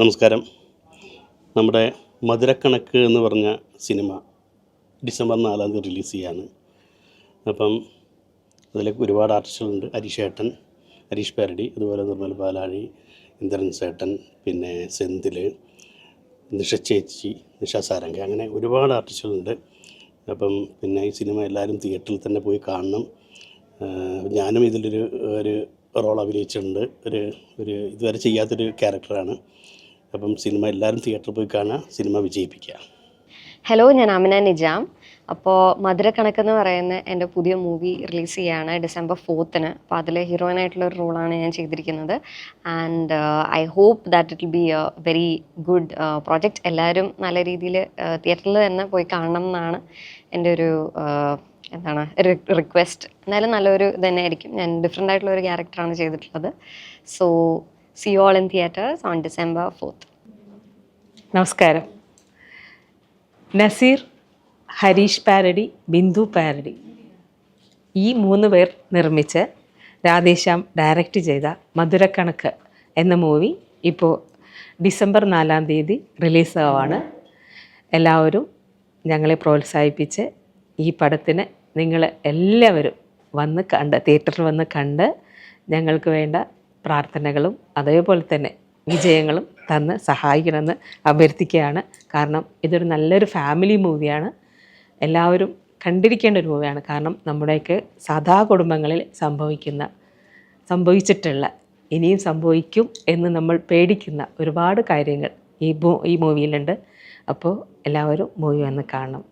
നമസ്കാരം. നമ്മുടെ മധുരക്കണക്ക് എന്ന് പറഞ്ഞ സിനിമ ഡിസംബർ 4 റിലീസ് ചെയ്യാണ്. അപ്പം അതിൽ ഒരുപാട് ആർട്ടിസ്റ്റുകളുണ്ട്. ഹരീഷ് പാരടി, അതുപോലെ നിർമ്മൽ പാലാഴി, ഇന്ദ്രൻ സേട്ടൻ, പിന്നെ സെന്തിൽ, നിഷ ചേച്ചി, നിഷ സാരംഗ, അങ്ങനെ ഒരുപാട് ആർട്ടിസ്റ്റുകളുണ്ട്. അപ്പം പിന്നെ ഈ സിനിമ എല്ലാവരും തിയേറ്ററിൽ തന്നെ പോയി കാണണം. ഞാനും ഇതിലൊരു റോൾ അഭിനയിച്ചിട്ടുണ്ട്. ഒരു ഇതുവരെ ചെയ്യാത്തൊരു ക്യാരക്ടറാണ്. അപ്പം സിനിമ എല്ലാവരും തിയേറ്ററിൽ പോയി കാണുക, സിനിമ വിജയിപ്പിക്കുക. ഹലോ, ഞാൻ അമിന നിജാം. അപ്പോൾ മധുരക്കണക്കെന്ന് പറയുന്ന എൻ്റെ പുതിയ മൂവി റിലീസ് ചെയ്യാണ് ഡിസംബർ 4. അപ്പോൾ അതിൽ ഹീറോയിനായിട്ടുള്ളൊരു റോളാണ് ഞാൻ ചെയ്തിരിക്കുന്നത്. And I hope that it will be a very good project. എല്ലാവരും നല്ല രീതിയിൽ തിയേറ്ററിൽ തന്നെ പോയി കാണണം എന്നാണ് എൻ്റെ ഒരു റിക്വസ്റ്റ്. എന്തായാലും നല്ലൊരു തന്നെ ആയിരിക്കും. ഞാൻ ഡിഫറെൻ്റ് ആയിട്ടുള്ളൊരു ക്യാരക്ടറാണ് ചെയ്തിട്ടുള്ളത്. So see you all in theatres on December 4. നമസ്കാരം. നസീർ, ഹരീഷ് പാരടി, ബിന്ദു പാരടി, ഈ 3 പേർ നിർമ്മിച്ച് രാധേശ്യാം ഡയറക്റ്റ് ചെയ്ത മധുരക്കണക്ക് എന്ന മൂവി ഇപ്പോൾ ഡിസംബർ 4 റിലീസാവാണ്. എല്ലാവരും ഞങ്ങളെ പ്രോത്സാഹിപ്പിച്ച് ഈ പടത്തിന് നിങ്ങൾ എല്ലാവരും തിയേറ്ററിൽ വന്ന് കണ്ട് ഞങ്ങൾക്ക് വേണ്ട പ്രാർത്ഥനകളും അതേപോലെ തന്നെ വിജയങ്ങളും തന്ന് സഹായിക്കണമെന്ന് അഭ്യർത്ഥിക്കുകയാണ്. കാരണം ഇതൊരു നല്ലൊരു ഫാമിലി മൂവിയാണ്. എല്ലാവരും കണ്ടിരിക്കേണ്ട ഒരു മൂവിയാണ്. കാരണം നമ്മുടെയൊക്കെ സാധാ കുടുംബങ്ങളിൽ സംഭവിച്ചിട്ടുള്ള ഇനിയും സംഭവിക്കും എന്ന് നമ്മൾ പേടിക്കുന്ന ഒരുപാട് കാര്യങ്ങൾ ഈ മൂവിയിലുണ്ട്. അപ്പോൾ എല്ലാവരും മൂവി വന്ന് കാണണം.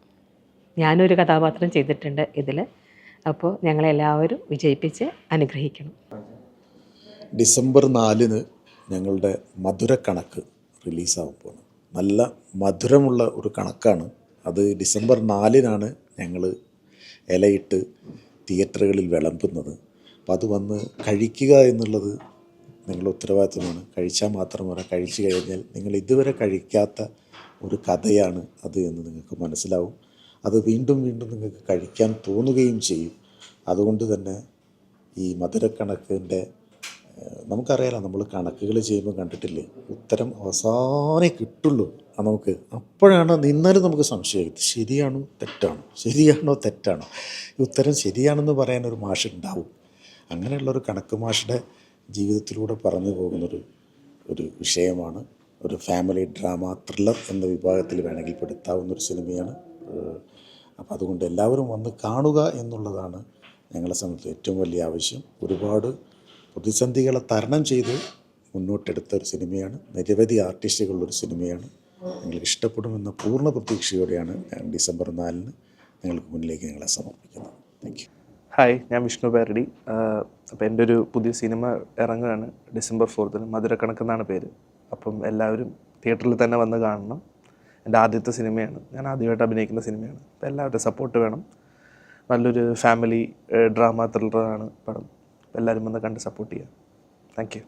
ഞാനൊരു കഥാപാത്രം ചെയ്തിട്ടുണ്ട് ഇതിൽ. അപ്പോൾ ഞങ്ങളെല്ലാവരും വിജയിപ്പിച്ച് അനുഗ്രഹിക്കണം. ഡിസംബർ 4 ഞങ്ങളുടെ മധുരക്കണക്ക് റിലീസാകുമ്പോൾ നല്ല മധുരമുള്ള ഒരു കണക്കാണ്. അത് ഡിസംബർ 4 ഞങ്ങൾ ഇലയിട്ട് തിയേറ്ററുകളിൽ വിളമ്പുന്നത്. അപ്പോൾ അത് വന്ന് കഴിക്കുക എന്നുള്ളത് നിങ്ങളുടെ ഉത്തരവാദിത്വമാണ്. കഴിച്ചാൽ മാത്രമല്ല, കഴിച്ചു കഴിഞ്ഞാൽ നിങ്ങൾ ഇതുവരെ കഴിക്കാത്ത ഒരു കഥയാണ് അത് എന്ന് നിങ്ങൾക്ക് മനസ്സിലാവും. അത് വീണ്ടും വീണ്ടും നിങ്ങൾക്ക് കഴിക്കാൻ തോന്നുകയും ചെയ്യും. അതുകൊണ്ട് തന്നെ ഈ മധുരക്കണക്കിൻ്റെ നമുക്കറിയാലോ, നമ്മൾ കണക്കുകൾ ചെയ്യുമ്പോൾ കണ്ടിട്ടില്ലേ, ഉത്തരം അവസാനേ കിട്ടുള്ളൂ. നമുക്ക് അപ്പോഴാണ് നിന്നാലും നമുക്ക് സംശയം, ശരിയാണോ തെറ്റാണോ. ഈ ഉത്തരം ശരിയാണെന്ന് പറയാനൊരു മാഷ് ഉണ്ടാവും. അങ്ങനെയുള്ളൊരു കണക്ക് മാഷിൻ്റെ ജീവിതത്തിലൂടെ പറഞ്ഞു പോകുന്നൊരു വിഷയമാണ്. ഒരു ഫാമിലി ഡ്രാമ ത്രില്ലർ എന്ന വിഭാഗത്തിൽ വേണമെങ്കിൽ പെടുത്താവുന്നൊരു സിനിമയാണ്. അപ്പോൾ അതുകൊണ്ട് എല്ലാവരും വന്ന് കാണുക എന്നുള്ളതാണ് ഞങ്ങളെ സംബന്ധിച്ച് ഏറ്റവും വലിയ ആവശ്യം. ഒരുപാട് പ്രതിസന്ധികളെ തരണം ചെയ്ത് മുന്നോട്ടെടുത്ത ഒരു സിനിമയാണ്. നിരവധി ആർട്ടിസ്റ്റുകളുള്ളൊരു സിനിമയാണ്. നിങ്ങൾക്ക് ഇഷ്ടപ്പെടുമെന്ന പൂർണ്ണ പ്രതീക്ഷയോടെയാണ് ഡിസംബർ 4 നിങ്ങൾക്ക് മുന്നിലേക്ക് ഞങ്ങളെ സമർപ്പിക്കുന്നത്. Thank you. ഹായ്, ഞാൻ വിഷ്ണു പാരടി. അപ്പോൾ എൻ്റെ ഒരു പുതിയ സിനിമ ഇറങ്ങുകയാണ് ഡിസംബർ 4. മധുരക്കണക്കെന്നാണ് പേര്. അപ്പം എല്ലാവരും തിയേറ്ററിൽ തന്നെ വന്ന് കാണണം. എൻ്റെ ആദ്യത്തെ സിനിമയാണ്, ഞാൻ ആദ്യമായിട്ട് അഭിനയിക്കുന്ന സിനിമയാണ്. അപ്പോൾ എല്ലാവരുടെ സപ്പോർട്ട് വേണം. നല്ലൊരു ഫാമിലി ഡ്രാമ ത്രില്ലറാണ് പടം. എല്ലാവരും വന്ന് കണ്ട് സപ്പോർട്ട് ചെയ്യുക. Thank you.